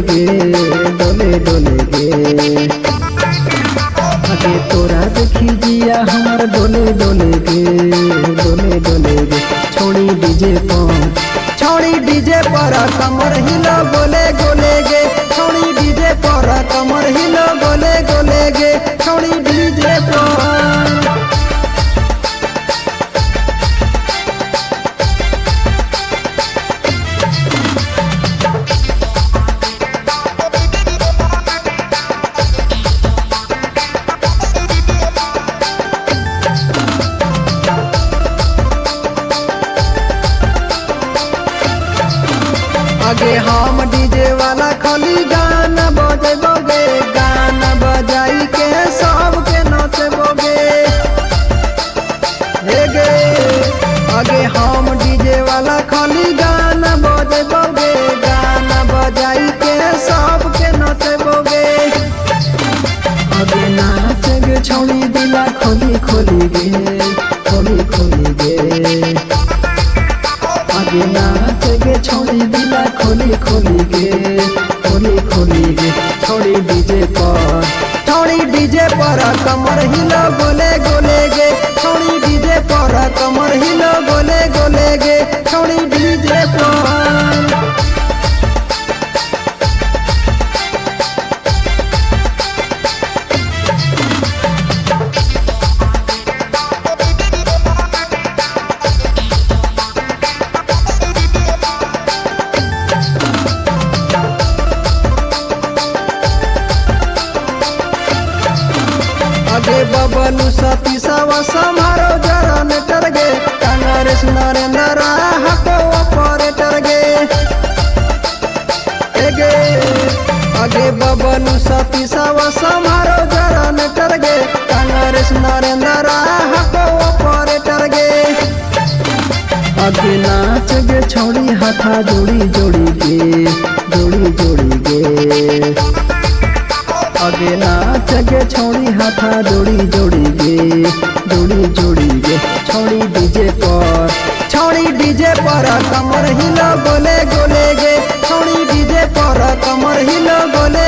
गे डोले डोले गे। आगे तोरा देखी जिया हमर डोले डोले गे डोले डोले गे। छोड़ी डीजे पर कमर हिलो गोले गोले गे। छोड़ी डीजे पर कमर हिलो गोले गोले गे। छोड़ी डीजे पर आगे हम डीजे वाला खाली गाना बजेबोगे। गाना बजाई के सबके नचबोगे हे गे। आगे हम डीजे वाला खाली गाना बजेबोगे। गाना बजाई के सबके नचबोगे। आगे नाच गे छौड़ी दिला खोली खोली गे खोली खोली गे। आगे नाच गे छौड़ी दिला खोली खोली गे खोली खोली गे। छोड़ी डीजे पर कमर हिलो गोले गोले गे। छोड़ी डीजे पर कमर हिलो गोले गोले गे। छोड़ी डीजे पर आगे बबलू सती सवा समारो जरन टरगे। कांग्रेस नरेंद्र हको ऑपरेटर गे गे। आगे बबलू सती सवा समारो जरन टरगे। कांग्रेस नरेंद्र हको ऑपरेटर गे। आगे नाच गे छौड़ी हाथा जोड़ी जोड़ी गे जोड़ी जोड़ी गे। आगे नाच गे छौड़ी हाथा जोड़ी जोड़ी गे जोड़ी जोड़ी गे। छोड़ी डीजे पर कमर हिलो गोले गोले गे। छोड़ी डीजे पर कमर हिलो गोले